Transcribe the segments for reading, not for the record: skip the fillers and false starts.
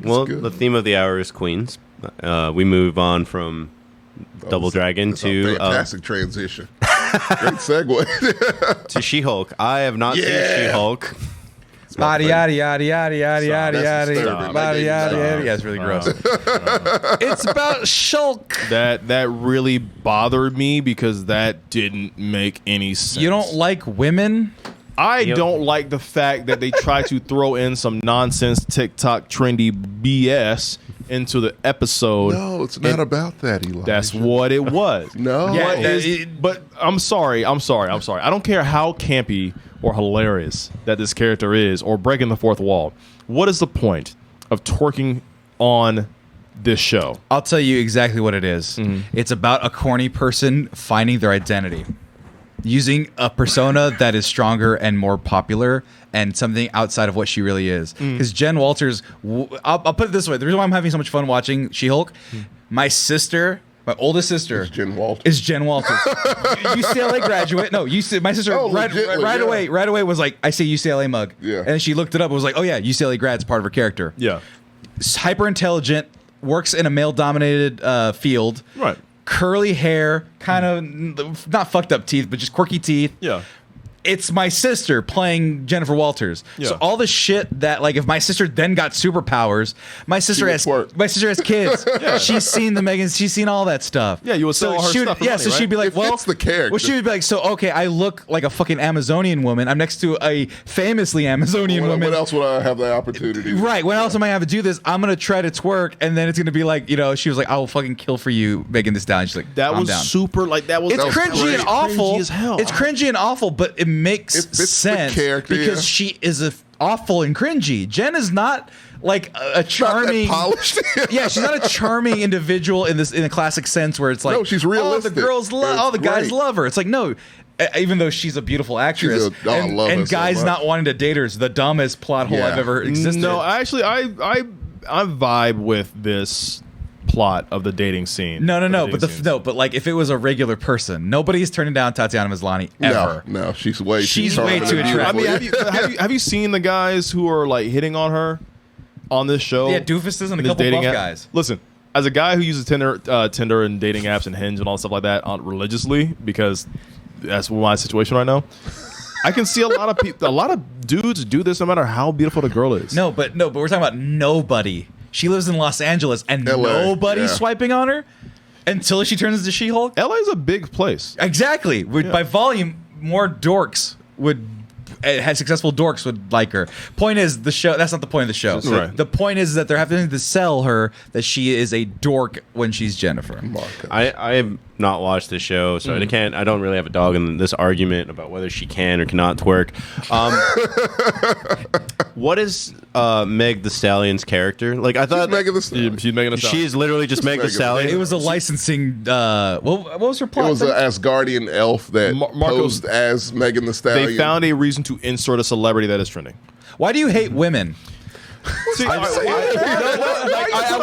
Well, the theme of the hour is queens. We move on from Double Dragon to fantastic transition. Great segue to She-Hulk. I have not seen She-Hulk. Yada yada yada yada yada yada yada yada yada. Yeah, it's really gross. It's about Shulk. That really bothered me because that didn't make any sense. You don't like women? I don't like the fact that they try to throw in some nonsense TikTok trendy BS into the episode. No, it's not about that, Elijah. That's what it was. No. But I'm sorry. I don't care how campy or hilarious that this character is or breaking the fourth wall. What is the point of twerking on this show? I'll tell you exactly what it is. Mm-hmm. It's about a corny person finding their identity, using a persona that is stronger and more popular and something outside of what she really is. Because Jen Walters, I'll put it this way. The reason why I'm having so much fun watching She-Hulk, my oldest sister, is Jen Walters. UCLA graduate. No, my sister right away was like, I see UCLA mug. Yeah. And she looked it up and was like, oh yeah, UCLA grad's part of her character. Yeah. Hyper intelligent, works in a male-dominated field. Right. Curly hair, kind of not fucked up teeth, but just quirky teeth. Yeah. It's my sister playing Jennifer Walters. Yeah. So all the shit that, like, if my sister then got superpowers, my sister has kids. Yeah. She's seen all that stuff. Yeah, you would sell all her stuff for money, so right? she'd be like, well, it's the character. Well, she would be like, so okay, I look like a fucking Amazonian woman. I'm next to a famously Amazonian woman. What else would I have the opportunity? Right. When else am I have to do this? I'm gonna try to twerk, and then it's gonna be like, she was like, I will fucking kill for you, Megan Thee Stallion. She's like, that was down. super. Like that was. It's cringy and awful. Cringy as hell. It's cringy and awful, but it makes sense because she is awful and cringy. Jen is not like a charming, not polished. Yeah, she's not a charming individual in a classic sense where it's like, no, she's realistic. Oh, the girls the guys love her. It's like, no, even though she's a beautiful actress, and guys so not wanting to date her is the dumbest plot hole I've ever existed. No, actually, I vibe with this plot of the dating scene. No, but like if it was a regular person, nobody's turning down Tatiana Maslany ever. No, she's way too attractive. I mean, have you seen the guys who are like hitting on her on this show? Yeah, doofuses and a couple buff guys. Listen, as a guy who uses Tinder and dating apps and Hinge and all stuff like that religiously, because that's my situation right now. I can see a lot of dudes do this no matter how beautiful the girl is. No, but we're talking about nobody. She lives in Los Angeles and LA, nobody's swiping on her until she turns into She-Hulk. LA is a big place. Exactly. By volume, more dorks had successful dorks would like her. Point is, the show. That's not the point of the show. Right. The point is that they're having to sell her that she is a dork when she's Jennifer. I have not watched the show, so I don't really have a dog in this argument about whether she can or cannot twerk. What is Meg the Stallion's character? Like, I thought she's Megan Thee Stallion. She is literally just Meg the Stallion. It was a licensing. What was her plot? It was an Asgardian elf that posed as Megan Thee Stallion. They found a reason to insert a celebrity that is trending. Why do you hate women? I'll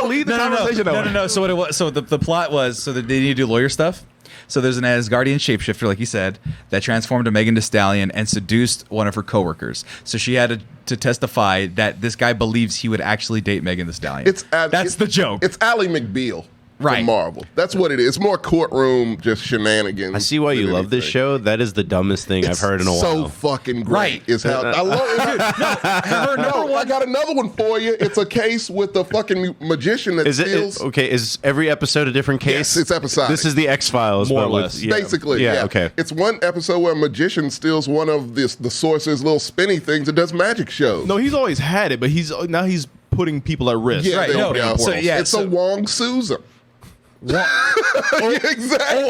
lead the conversation. No. So what it was? So the plot was that they need to do lawyer stuff. So there's an Asgardian shapeshifter, like you said, that transformed to Megan Thee Stallion and seduced one of her coworkers. So she had to testify that this guy believes he would actually date Megan Thee Stallion. That's the joke. It's Ally McBeal. Right. From Marvel. That's what it is. It's more courtroom, just shenanigans. I see why you love this show. That is the dumbest thing I've heard in a while. So fucking great. Right. Is how I love it. I got another one for you. It's a case with the fucking magician that steals. Is every episode a different case? Yes, it's episodic. This is the X-Files, more or less. Basically, yeah. Okay. It's one episode where a magician steals one of the sorcerer's little spinny things and does magic shows. No, he's always had it, but he's putting people at risk. Yeah, right. It's a Wong Souza. Exactly.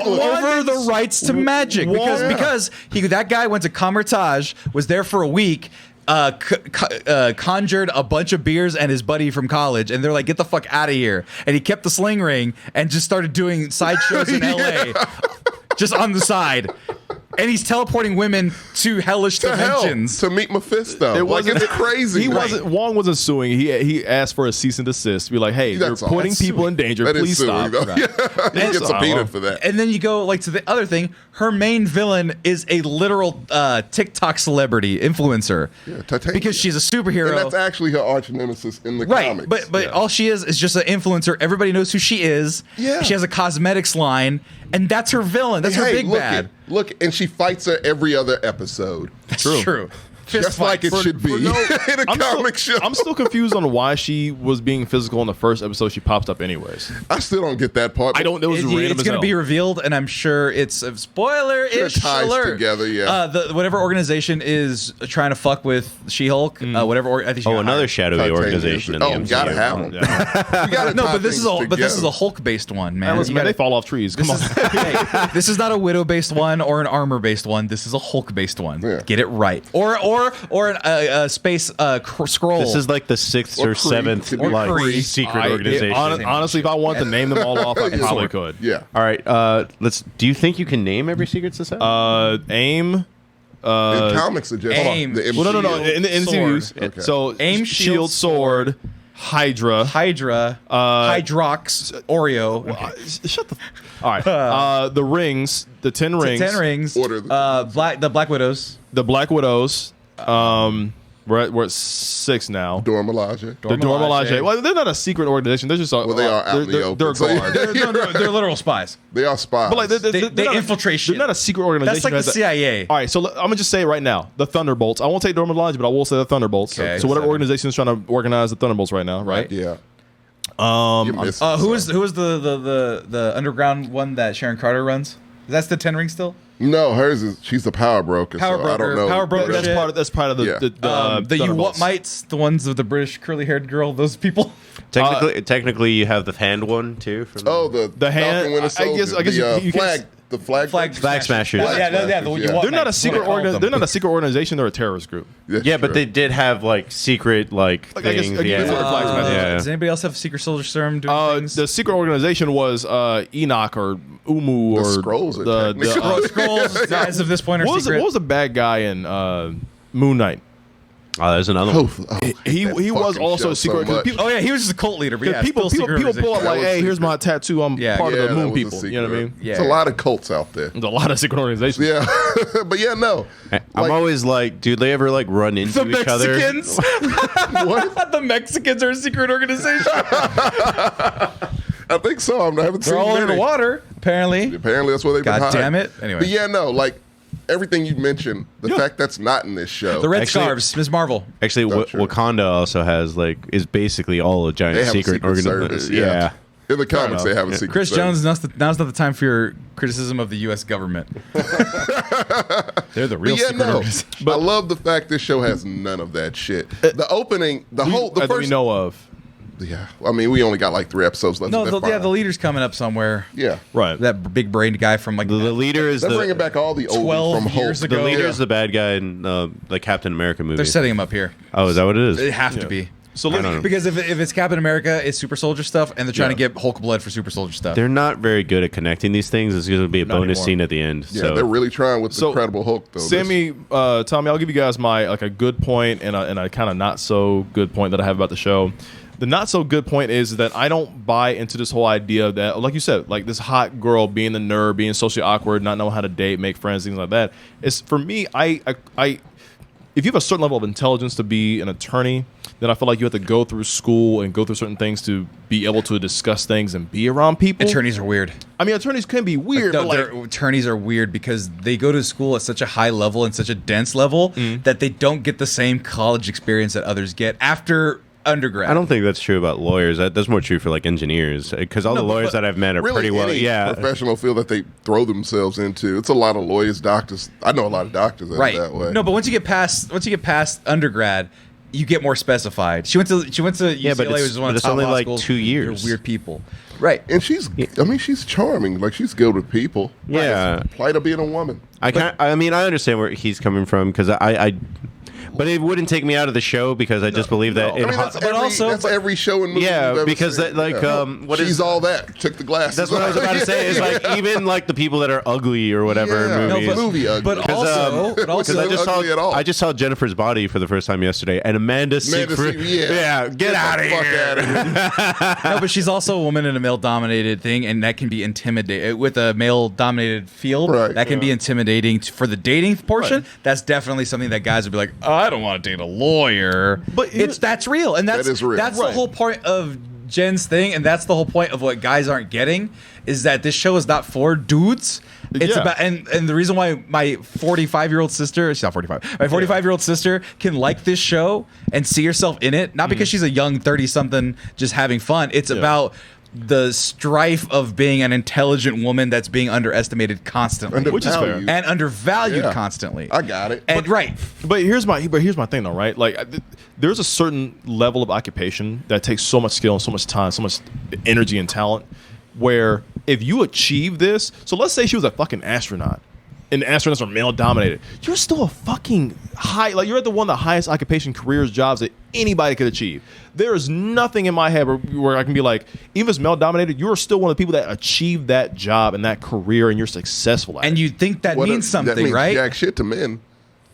Over the rights to magic because that guy went to Comertage, was there for a week, conjured a bunch of beers and his buddy from college, and they're like, get the fuck out of here. And he kept the sling ring and just started doing sideshows in LA just on the side. and he's teleporting women to hellish To hell, dimensions. to meet Mephisto. It Like, wasn't it's crazy. Wong wasn't suing. He asked for a cease and desist. Be like, hey, That's you're all. putting That's people suing. in danger. That is Please suing, stop. though. Yeah. He gets subpoenaed for that. And then you go like to the other thing. Her main villain is a literal TikTok celebrity influencer. Yeah, Titania. Because she's a superhero. And that's actually her arch nemesis in the Right, comics. but all she is just an influencer. Everybody knows who she is. Yeah. She has a cosmetics line, and that's her villain. That's her Hey, big look bad. Look, and she fights her every other episode. True. Fist Just like it fights. should be in a comic show. I'm still confused on why she was being physical in the first episode. She pops up anyways. I still don't get that part. I don't. It was random It's as going to hell. be revealed, and I'm sure it's a spoiler-ish It ties alert. together, yeah. Whatever organization is trying to fuck with She-Hulk, I think she got another hired. shadowy Titania. organization in the Oh, MCU. gotta have them. Yeah. You gotta No, tie but this is things a together. Hulk-based one, man. Listen, You man, gotta- they fall off trees. Come on. Hey, this is not a Widow-based one or an armor-based one. This is a Hulk-based one. Yeah. Get it right. Or a space scroll. This is like the 6th Or or Kree. 7th Could be like Kree. secret organization. Honestly, if I want to name them all off, I probably could. Yeah. All right, do you think you can name every secret society? AIM. In comics, it just AIM. the Well, no. MCU. In the Sword. MCUs, Okay. so AIM, Shield, Sword, Hydra. Hydrox, Oreo. Shut the. All right. The rings, the 10 rings, 10 rings. Order the- The Black Widows. the Black Widows. We're at 6 now. Dora Milaje. The Dora Milaje. Well, they're not a secret organization. They're just. Well, they are out in the open. They're So, guard. They're literal spies. They are spies. But like, They they're not infiltration. They're not a secret organization. That's like the Has a- CIA. All right, so I'm gonna just say it right now, the Thunderbolts. I won't say Dora Milaje, but I will say the Thunderbolts. Okay. So whatever organization is trying to organize the Thunderbolts right now, right? yeah. Um, Who is the underground one that Sharon Carter runs? That's the 10 ring still? No, hers is she's the power broker. Power so I broker, don't know. power broker. That's shit. part of the Yeah. the The you what Thunderbolts. mites, the ones with the British curly haired girl, those people. Technically, you have the hand one too. From Oh, the hand- Falcon Winter I Soldier. guess the you can flag. s- The flag. Flag Smashers. Yeah, the Yeah. you what They're not a mites, secret what I call them. They're not a secret organization. They're a terrorist group. That's yeah, but true. they did have like secret Like, I guess- things. I guess yeah. what Flag Smashers Yeah. Does anybody else have Secret Soldier Serum doing things? The secret organization was Enoch or Umu The or Scrolls are the technically- Scrolls, as of this point, are what secret. was the bad guy in Moon Knight? Oh, there's another one. He that was fucking also show a secret. so much. People, Oh yeah, he was just a cult leader. But yeah, people still secret pull up organization. like, That was hey, here's secret. my tattoo. I'm Yeah. part of Yeah, the that Moon was a people. You know what I secret. mean? Yeah. There's a lot of cults out there. There's a lot of secret organizations. Yeah, but yeah, no. I'm Like, always like, do they ever like run into The each other? Mexicans. what? The Mexicans are a secret organization. I think so. I haven't They're seen all many. under the water, apparently. Apparently, that's where they've been God damn hiding. it. Anyway. But yeah, no, like everything you mentioned, the fact that's not in this show. The red Actually- scarves, Ms. Marvel. Actually, Not true. Wakanda also has like is basically all a giant they have secret, a secret service. Yeah. In the comics, they have a secret Chris service. Jones, now's not the time for your criticism of the U.S. government. They're the real But yeah, secret no. organization. I love the fact this show has none of that shit. The opening, the That we first. know of. Yeah, I mean, we only got like 3 episodes left. No, so they're the fine. leader's coming up somewhere. Yeah, Right. That big brained guy from like The leader is they're bringing the back all the old 12 from years Hulk. ago. the leader Yeah. is the bad guy in the Captain America movie. They're setting him up here. Oh, is that what it is? They have to be. So I let don't me. know. Because if it's Captain America, it's Super Soldier stuff, and they're trying to get Hulk blood for Super Soldier stuff. They're not very good at connecting these things. It's going to be a Not bonus anymore. scene at the end. Yeah, so they're really trying with the So, Incredible Hulk though. Sammy, Tommy, I'll give you guys my like a good point and a kind of not so good point that I have about the show. The not so good point is that I don't buy into this whole idea that, like you said, like this hot girl being the nerd, being socially awkward, not knowing how to date, make friends, things like that. It's for me, I if you have a certain level of intelligence to be an attorney, then I feel like you have to go through school and go through certain things to be able to discuss things and be around people. Attorneys are weird. I mean, attorneys can be weird, No, but their like, attorneys are weird because they go to school at such a high level and such a dense level that they don't get the same college experience that others get after undergrad. I don't think that's true about lawyers. That's more true for like engineers, because all the lawyers that I've met are really pretty well. any Yeah, professional field that they throw themselves into. It's a lot of lawyers, doctors. I know a lot of doctors that right. are that way. No, but once you get past undergrad, you get more specified. She went to UCLA, Yeah, but which it's- is one but of it's the top only law like schools. 2 years. They're weird people. Right. And she's charming. Like she's good with people. Yeah. Plight of being a woman. I can't. I mean, I understand where he's coming from because But it wouldn't take me out of the show because I just believe that. I mean, that's every show and movie. Yeah, we've ever because seen. She's all that. Took the glasses. That's what I was about to say. Is like even like the people that are ugly or whatever in movies. Movie ugly. But also, I just saw Jennifer's Body for the first time yesterday, and Amanda Seyfried. Get out of here. No, but she's also a woman in a male-dominated thing, and that can be intimidating with a male-dominated field. Right. That can be intimidating for the dating portion. Right. That's definitely something that guys would be like, oh, I don't want to date a lawyer. But that's real, and that is real. That's the whole point of Jen's thing, and that's the whole point of what guys aren't getting is that this show is not for dudes. It's about and the reason why my 45-year-old sister, she's not 45, my 45-year-old sister can like this show and see herself in it, not because she's a young 30-something just having fun. It's about the strife of being an intelligent woman that's being underestimated constantly, which is fair, and undervalued constantly. I got it. And but here's my thing though, right? Like, there's a certain level of occupation that takes so much skill and so much time, so much energy and talent, where if you achieve this, so let's say she was a fucking astronaut, and astronauts are male dominated, you're still a fucking high, like you're at the highest occupation, careers, jobs that anybody could achieve. There is nothing in my head where I can be like, even if it's male dominated, you're still one of the people that achieved that job and that career, and you're successful at it. And you think that means something, that means right? Jack shit to men.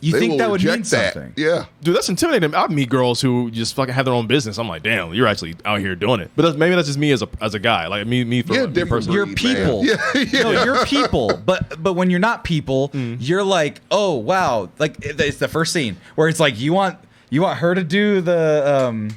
You think that would mean something? Yeah, dude, that's intimidating. I meet girls who just fucking have their own business. I'm like, damn, you're actually out here doing it. But maybe that's just me as a guy. Like me for me personally. You're people. No, you're people. But when you're not people, you're like, oh wow, like it's the first scene where it's like you want her to do the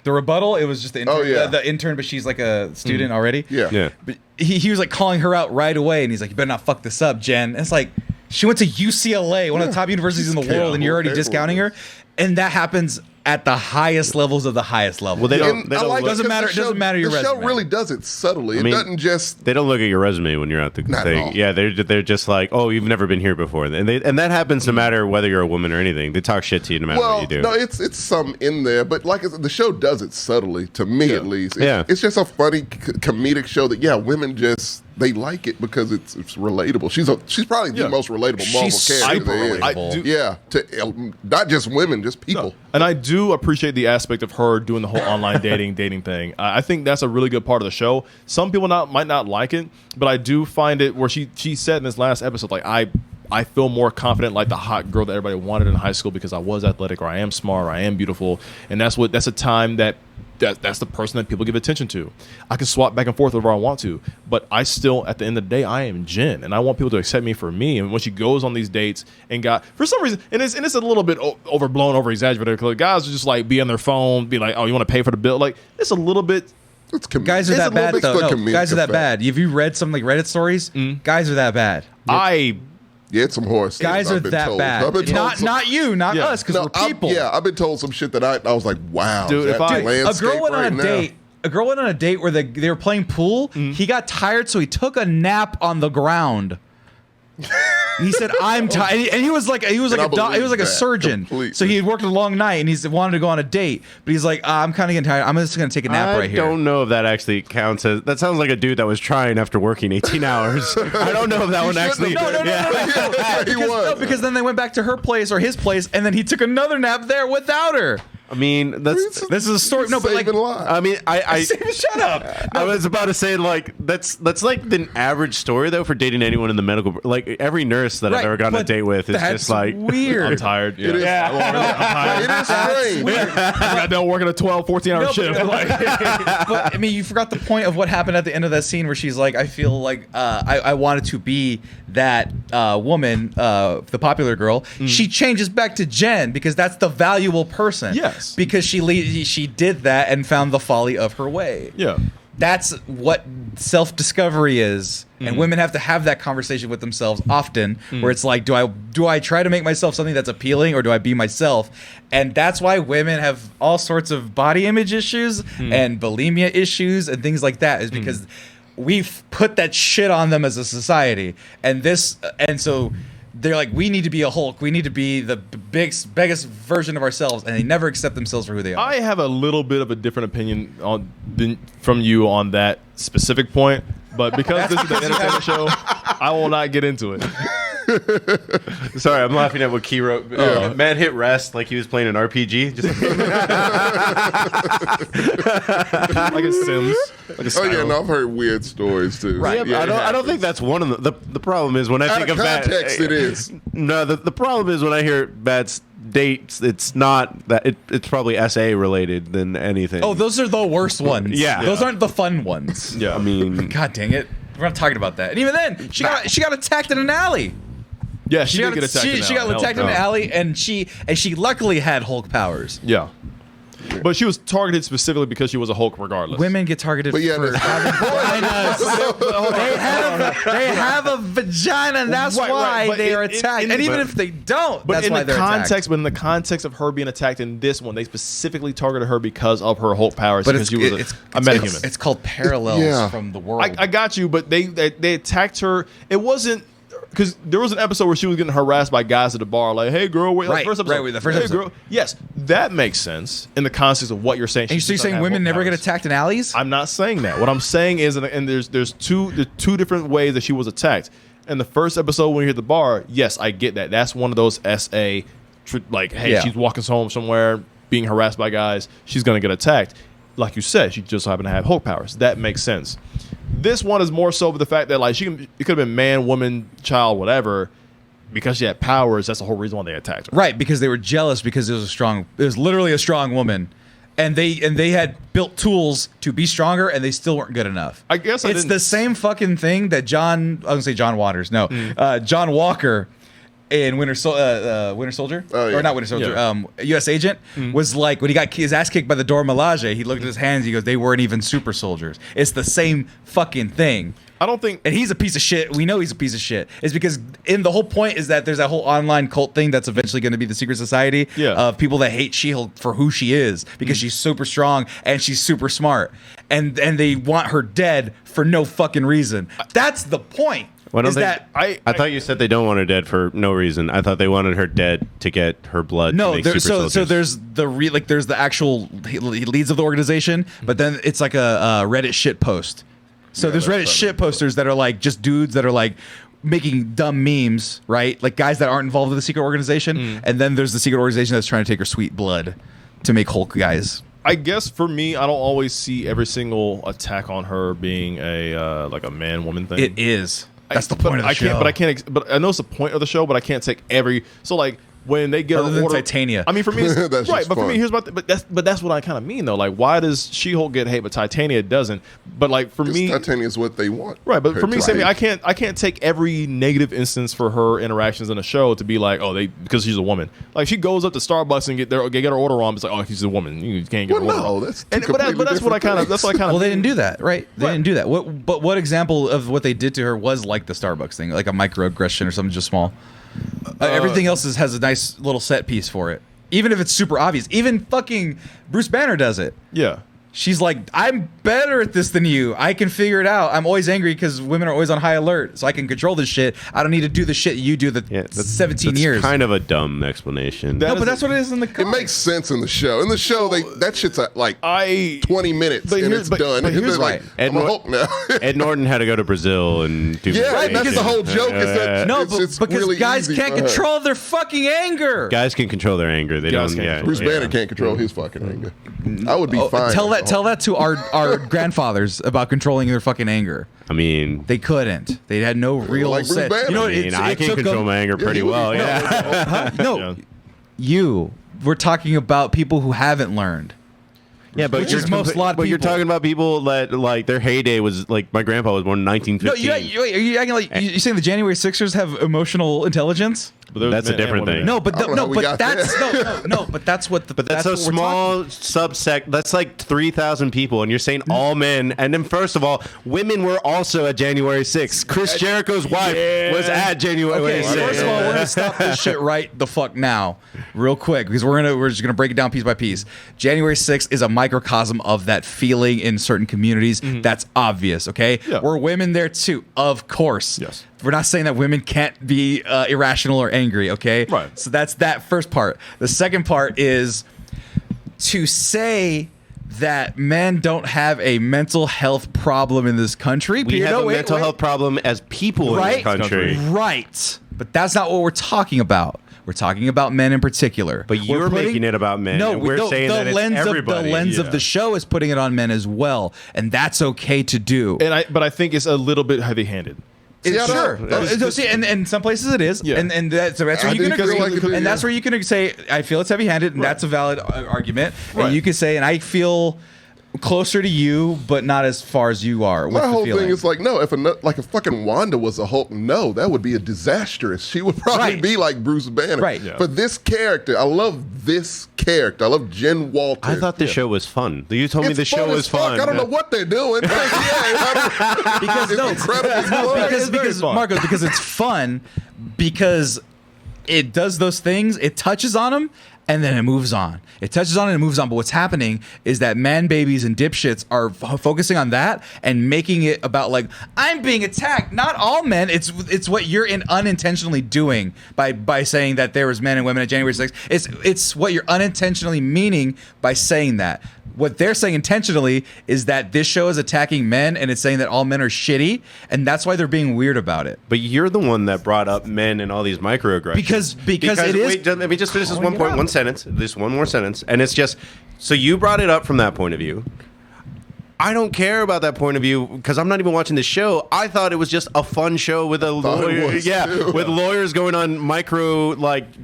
rebuttal. It was just the intern, the intern, but she's like a student already. Yeah. But he was like calling her out right away, and he's like, you better not fuck this up, Jen. And it's like, she went to UCLA, one of the top universities in the world, and you're already discounting her. And that happens at the highest levels of the highest level. Well, doesn't matter your resume. The show really does it subtly. It doesn't just. They don't look at your resume when you're at the thing. Yeah, they're just like, oh, you've never been here before, and that happens no matter whether you're a woman or anything. They talk shit to you no matter what you do. No, it's some in there, but like the show does it subtly, to me at least. It's just a funny comedic show that women just. They like it because it's relatable. She's probably the most relatable Marvel character there is. To not just women, just people. No. And I do appreciate the aspect of her doing the whole online dating thing. I think that's a really good part of the show. Some people might not like it, but I do find it where she said in this last episode, like, I feel more confident, like the hot girl that everybody wanted in high school because I was athletic, or I am smart, or I am beautiful, and that's a time that's the person that people give attention to. I can swap back and forth wherever I want to, but I still, at the end of the day, I am Jen, and I want people to accept me for me. And when she goes on these dates and for some reason, and it's a little bit overblown, over exaggerated, because guys are just like be on their phone, be like, oh, you want to pay for the bill? Like, it's a little bit. Guys are that bad though. No, guys are that bad. Have you read some like Reddit stories? Guys are that bad. Yeah, it's some horse. Guys are that bad. Not you, not us, because we're people. I've been told some shit that I was like, wow. Dude, a girl went on a date. A girl went on a date where they were playing pool. He got tired, so he took a nap on the ground. He said, "I'm tired," and he was like a surgeon. Completely. So he had worked a long night, and he wanted to go on a date, but he's like, "I'm kind of getting tired. I'm just going to take a nap right here." I don't know if that actually counts as. That sounds like a dude that was trying after working 18 hours. I don't know if that one actually. No, because then they went back to her place or his place, and then he took another nap there without her. I mean, this is a story. No, but like, I mean, shut up. I was about to say, like, that's like the average story though for dating anyone in the medical. Like every nurse that I've ever gotten a date with is just like weird. I'm tired. Yeah. It is strange. I got done working a 12, 14-hour shift. But I mean, you forgot the point of what happened at the end of that scene where she's like, I feel like I wanted to be that woman, the popular girl. She changes back to Jen because that's the valuable person. Yes. Because she did that and found the folly of her way. Yeah. That's what self-discovery is. And women have to have that conversation with themselves often where it's like, do I try to make myself something that's appealing, or do I be myself? And that's why women have all sorts of body image issues and bulimia issues and things like that, is because we've put that shit on them as a society. And so they're like, we need to be a Hulk. We need to be the biggest version of ourselves, and they never accept themselves for who they are. I have a little bit of a different opinion from you on that specific point, but because this is the entertainment show, I will not get into it. Sorry, I'm laughing at what Key wrote. Man hit rest like he was playing an RPG. Just like a Sims. No, I've heard weird stories too. Right. Yeah, I don't think that's one of the problem is when I think of context, it is. No, the problem is when I hear bad dates, it's not that it's probably SA related than anything. Oh, those are the worst ones. Yeah. Those aren't the fun ones. Yeah. I mean, God dang it. We're not talking about that. And even then, she got attacked in an alley. Yeah, she got attacked in an alley. She got attacked in an alley, and she luckily had Hulk powers. Yeah. But she was targeted specifically because she was a Hulk regardless. Women get targeted for having vaginas. They have a vagina, and that's why they are attacked. And even if they don't, that's why they're attacked. But in the context of her being attacked in this one, they specifically targeted her because of her Hulk powers. But because she was a metahuman. It's called parallels from the world. I got you, but they attacked her. It wasn't... Because there was an episode where she was getting harassed by guys at the bar, like, "Hey, girl, wait!" Like, first episode, the first episode. Girl. Yes, that makes sense in the context of what you're saying. And you're saying women never get attacked in alleys? I'm not saying that. What I'm saying is, and there's two different ways that she was attacked. In the first episode, when you're at the bar, yes, I get that. That's one of those SA, like, hey, she's walking home somewhere, being harassed by guys, she's gonna get attacked. Like you said, she just happened to have Hulk powers. That makes sense. This one is more so with the fact that like it could have been man, woman, child, whatever, because she had powers. That's the whole reason why they attacked her. Right, because they were jealous because it was literally a strong woman, and they had built tools to be stronger, and they still weren't good enough. I guess it's the same fucking thing that John Walker in Winter Soldier, or not Winter Soldier, U.S. Agent was like when he got his ass kicked by the Dora Milaje. He looked at his hands. He goes, "They weren't even super soldiers." It's the same fucking thing. I don't think, and he's a piece of shit. We know he's a piece of shit. It's because the whole point is that there's that whole online cult thing that's eventually going to be the secret society of people that hate She-Hulk for who she is because she's super strong and she's super smart, and they want her dead for no fucking reason. That's the point. Well, I thought you said they don't want her dead for no reason. I thought they wanted her dead to get her blood. No, there's the actual leads of the organization, but then it's like a Reddit shit post. So there's Reddit shit posters that are like just dudes that are like making dumb memes, right? Like guys that aren't involved with the secret organization, and then there's the secret organization that's trying to take her sweet blood to make Hulk guys. I guess for me, I don't always see every single attack on her being a like a man-woman thing. It is. That's the point of the show. But I know it's the point of the show, but I can't take every. So like when they get other than Titania. I mean, for me, it's, that's right. But fun. for me, here's that's what I kind of mean though. Like, why does She-Hulk get hate, but Titania doesn't? But like for me, Titania is what they want. Right. But for me, Sammy, I can't take every negative instance for her interactions in a show to be like, because she's a woman. Like she goes up to Starbucks and get her order wrong. It's like, oh, she's a woman. You can't get her order. No, that's but that's what I kind of. Well, they didn't do that, right? They didn't do that. What example of what they did to her was like the Starbucks thing, like a microaggression or something just small. Everything else has a nice little set piece for it, even if it's super obvious. Even fucking Bruce Banner does it. Yeah. She's like, I'm better at this than you. I can figure it out. I'm always angry because women are always on high alert, so I can control this shit. I don't need to do the shit you do 17 years. Kind of a dumb explanation. But that's what it is in the comic. It makes sense in the show. In the show, that shit's like 20 minutes and it's done. But here's like, Ed Norton had to go to Brazil and do because the whole joke is that it's because really guys can't control their fucking anger. Guys can control their anger. They don't. Bruce Banner can't control his fucking anger. I would be fine. Tell that to our grandfathers about controlling their fucking anger. I mean, they couldn't. They had no real like set. You know, I can control my anger pretty well. We're talking about people who haven't learned. Yeah, but you're talking about people that like their heyday was like my grandpa was born in 1915. No, are you acting like you're saying the January 6ers have emotional intelligence? But that's a different thing. But that's what that's a small subsect. That's like 3,000 people, and you're saying all men. And then first of all, women were also at January 6th. Chris Jericho's wife was at January 6th. First of all, we're gonna stop this shit right the fuck now, real quick, because we're just gonna break it down piece by piece. January 6th is a microcosm of that feeling in certain communities. That's obvious. Okay, we're women there too, of course. Yes. We're not saying that women can't be irrational or angry, okay? Right. So that's that first part. The second part is to say that men don't have a mental health problem in this country. We have a mental health problem as people in this country. Right. But that's not what we're talking about. We're talking about men in particular. But you're making it about men. No, and we're saying that it's everybody. The lens of the show is putting it on men as well, and that's okay to do. But I think it's a little bit heavy-handed. And some places it is, and that's where you can agree, and that's where you can say, I feel it's heavy-handed, and that's a valid argument. And you can say, and I feel closer to you, but not as far as you are. My whole thing is like, no, if fucking Wanda was a Hulk, no, that would be a disastrous. She would probably be like Bruce Banner. Right. Yeah. For this character, I love this character. I love Jen Walter. I thought the show was fun. You told me the show was fun. I don't know what they're doing. Because it's fun because it does those things. It touches on them. And then it moves on. It touches on it and moves on. But what's happening is that man babies and dipshits are focusing on that and making it about like, I'm being attacked. Not all men. It's what you're unintentionally doing by saying that there was men and women at January 6th. It's what you're unintentionally meaning by saying that. What they're saying intentionally is that this show is attacking men, and it's saying that all men are shitty, and that's why they're being weird about it. But you're the one that brought up men and all these microaggressions. Because it is. Wait, let me just finish this one sentence. This one more sentence, and it's just so you brought it up from that point of view. I don't care about that point of view because I'm not even watching the show. I thought it was just a fun show with a lawyer, with lawyers going on micro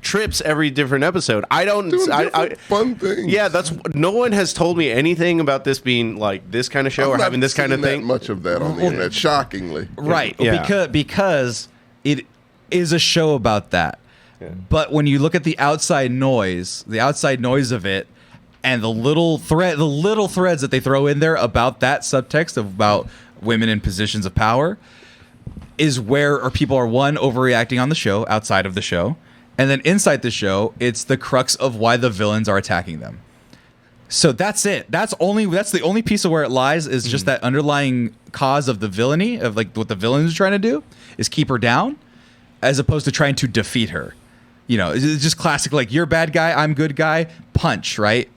trips every different episode. Fun things. Yeah, no one has told me anything about this being like this kind of show or having this kind of thing. Much of that on the internet, shockingly. Right, because it is a show about that. Yeah. But when you look at the outside noise of it. And the little threads that they throw in there about that subtext about women in positions of power is where people are overreacting on the show, outside of the show, and then inside the show, it's the crux of why the villains are attacking them. So that's it. That's the only piece of where it lies is just that underlying cause of the villainy of like what the villain is trying to do is keep her down, as opposed to trying to defeat her. You know, it's just classic like you're bad guy, I'm good guy, punch, right?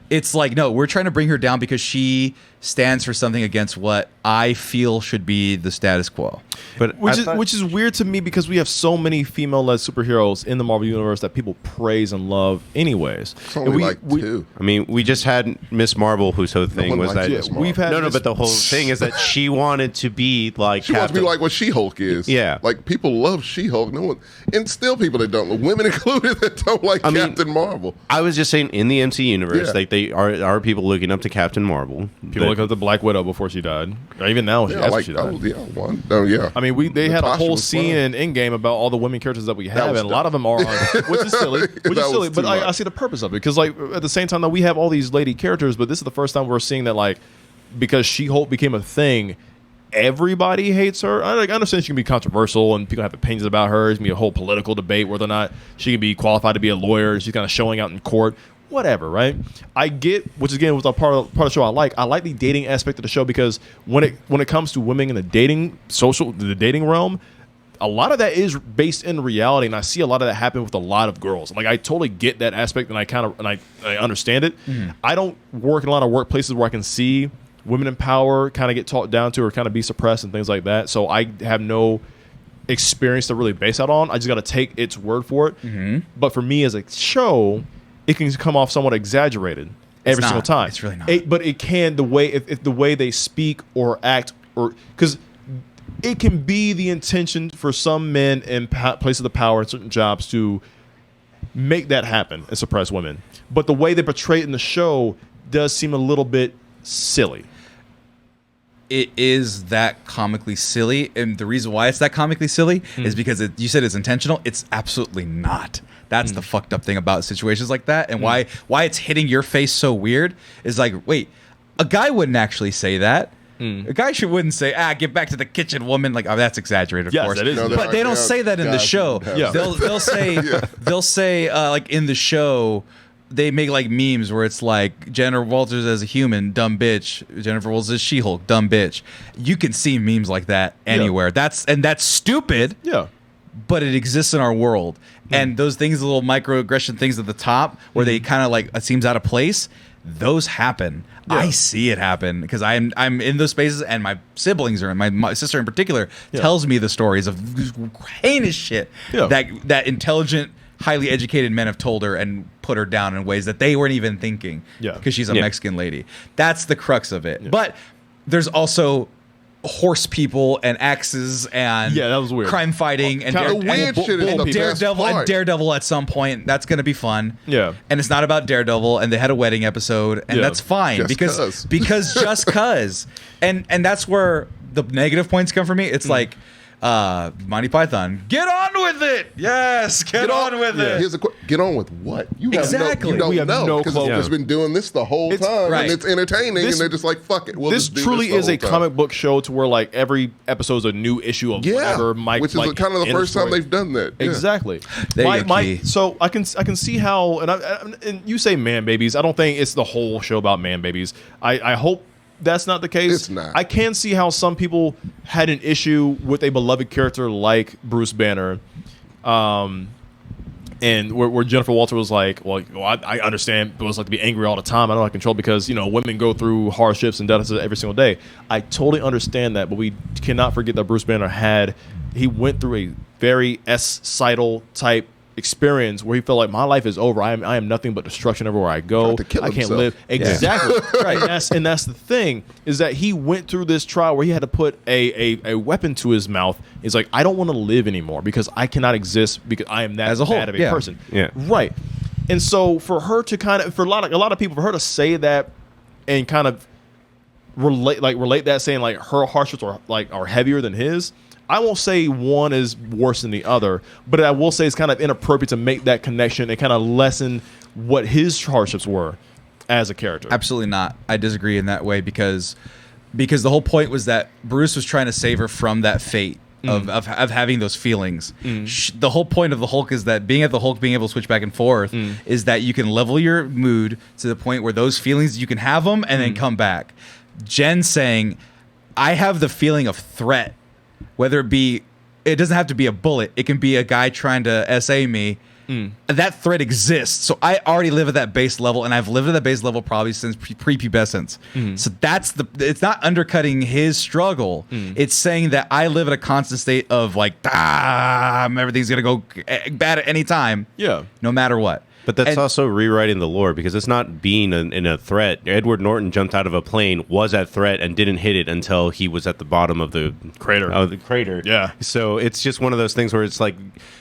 It's like, no, we're trying to bring her down because she stands for something against what I feel should be the status quo. But which is weird to me because we have so many female-led superheroes in the Marvel Universe that people praise and love anyways. It's only two. I mean, we just had Miss Marvel, whose whole thing was that we've had but the whole thing is that she wanted to be like she wants to be like what She-Hulk is. Yeah, like people love She-Hulk. No one, and still people that don't, women included, that don't like Captain Marvel. I was just saying in the MC universe, like they are people looking up to Captain Marvel. People look up to Black Widow before she died, or even now she died. I mean, they had a whole scene in Endgame about all the women characters that we have, and a lot of them are, which is silly. But I see the purpose of it because, like, at the same time that we have all these lady characters, but this is the first time we're seeing that, like, because She-Hulk became a thing, everybody hates her. I understand she can be controversial and people have opinions about her. There's gonna be a whole political debate whether or not she can be qualified to be a lawyer. She's kind of showing out in court. Whatever, right? I get, which again was a part of the show I like. I like the dating aspect of the show because when it comes to women in the dating realm, a lot of that is based in reality, and I see a lot of that happen with a lot of girls. Like I totally get that aspect, and I understand it. Mm-hmm. I don't work in a lot of workplaces where I can see women in power kind of get talked down to or kind of be suppressed and things like that. So I have no experience to really base that on. I just got to take its word for it. Mm-hmm. But for me as a show, it can come off somewhat exaggerated every single time. It's really not. But it can, the way they speak or act, or because it can be the intention for some men in places of power in certain jobs to make that happen and suppress women. But the way they portray it in the show does seem a little bit silly. It is that comically silly, and the reason why it's that comically silly is because you said it's intentional. It's absolutely not. That's the fucked up thing about situations like that, and why it's hitting your face so weird is like, wait, a guy wouldn't actually say that. A guy wouldn't say, get back to the kitchen, woman. Like, that's exaggerated, of course. That is. But they don't say that in the show. Yeah. They'll say like in the show, they make like memes where it's like Jennifer Walters as a human, dumb bitch. Jennifer Walters as She-Hulk, dumb bitch. You can see memes like that anywhere. That's stupid. Yeah. But it exists in our world. And those things, the little microaggression things at the top where they kind of like, it seems out of place, those happen. I see it happen because I'm in those spaces, and my siblings are, and my sister in particular tells me the stories of heinous shit that intelligent, highly educated men have told her and put her down in ways that they weren't even thinking. Because she's a Mexican lady. That's the crux of it. But there's also horse people and axes and that was weird. crime fighting and Daredevil at some point. That's going to be fun. And it's not about Daredevil, and they had a wedding episode, and that's fine because just cuz. And that's where the negative points come for me. It's like Monty Python, get on with it. Yes, get on with it. Here's get on with what? You have exactly. We have no because it's just been doing this the whole time, and it's entertaining, and they're just like, fuck it. This truly is a comic book show to where like every episode is a new issue of whatever. Which is kind of the first time they've done that. Exactly. So I can see how, and you say man babies. I don't think it's the whole show about man babies. I hope that's not the case. It's not. I can see how some people had an issue with a beloved character like Bruce Banner, and where Jennifer Walter was like, well, I understand what it's like to be angry all the time. I don't have control because, women go through hardships and deaths every single day. I totally understand that, but we cannot forget that Bruce Banner he went through a very S-sidal type experience where he felt like my life is over. I am nothing but destruction everywhere I go. I can't live. Exactly. Right. And that's the thing, is that he went through this trial where he had to put a weapon to his mouth. He's like, I don't want to live anymore because I cannot exist because I am that as a bad of a person. Right. And so for her to for a lot of people, for her to say that and kind of relate that, saying like her hardships are heavier than his, I won't say one is worse than the other, but I will say it's kind of inappropriate to make that connection and kind of lessen what his hardships were as a character. Absolutely not. I disagree in that way because the whole point was that Bruce was trying to save her from that fate of having those feelings. The whole point of the Hulk is that being able to switch back and forth is that you can level your mood to the point where those feelings, you can have them and then come back. Jen saying, I have the feeling of threat. Whether it doesn't have to be a bullet. It can be a guy trying to SA me. That threat exists. So I already live at that base level, and I've lived at that base level probably since prepubescence. So it's not undercutting his struggle. It's saying that I live at a constant state of like, everything's going to go bad at any time. No matter what. But that's also rewriting the lore because it's not being in a threat. Edward Norton jumped out of a plane, was at threat, and didn't hit it until he was at the bottom of the crater. Yeah. So it's just one of those things where it's like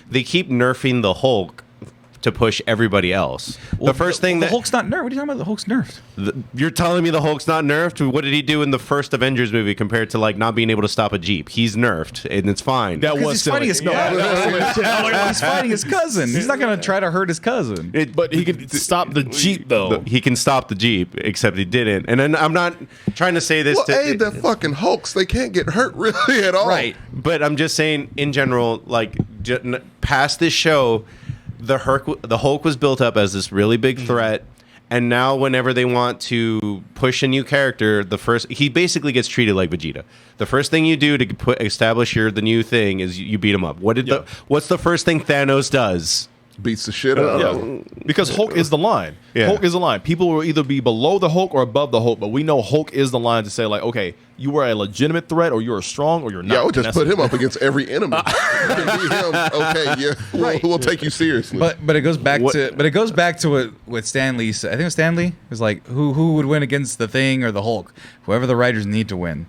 they keep nerfing the Hulk to push everybody else. Well, the Hulk's not nerfed. What are you talking about? The Hulk's nerfed. You're telling me the Hulk's not nerfed? What did he do in the first Avengers movie compared to like not being able to stop a Jeep? He's nerfed, and it's fine. He's fighting his He's fighting his cousin. He's not going to try to hurt his cousin. But he can stop the Jeep, though. He can stop the Jeep, except he didn't. And then I'm not trying to say this they're fucking Hulks. They can't get hurt really at all. Right. But I'm just saying, in general, like past this show, the Hulk was built up as this really big threat, and now whenever they want to push a new character, he basically gets treated like Vegeta. The first thing you do to establish the new thing is you beat him up. What's the first thing Thanos does? Beats the shit out of him. Because Hulk is the line. Hulk is the line. People will either be below the Hulk or above the Hulk, but we know Hulk is the line to say, like, okay, you are a legitimate threat, or you're strong, or you're not. Yeah, I would just put him up against every enemy. You can beat him. Okay, we'll take you seriously. But it goes back to what Stan Lee said. I think it was Stan Lee. It was like, who would win against the Thing or the Hulk? Whoever the writers need to win.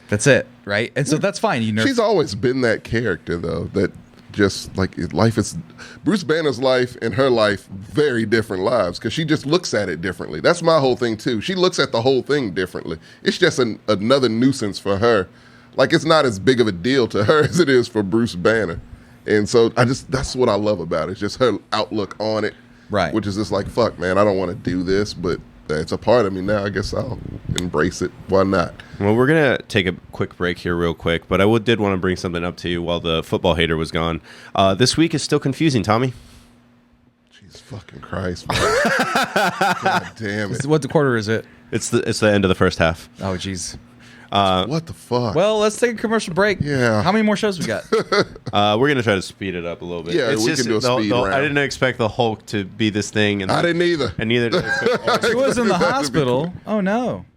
That's it, right? And so that's fine. She's always been that character, though, that just like life is Bruce Banner's life and her life, very different lives, because she just looks at it differently. That's my whole thing too. She looks at the whole thing differently. It's just another nuisance for her. Like, it's not as big of a deal to her as it is for Bruce Banner. And so that's what I love about it. It's just her outlook on it, right? Which is just like, fuck, man, I don't want to do this, but it's a part of me now. I guess I'll embrace it. Why not? Well, we're going to take a quick break here real quick, but I did want to bring something up to you while the football hater was gone. This week is still confusing, Tommy. Jesus fucking Christ, man. God damn it. What quarter is it? It's the end of the first half. Oh, jeez. What the fuck? Well, let's take a commercial break. Yeah. How many more shows we got? We're gonna try to speed it up a little bit. Yeah, we can do a speed round. I didn't expect the Hulk to be this thing, and I didn't either. And neither did I expect He was in the hospital. Oh no.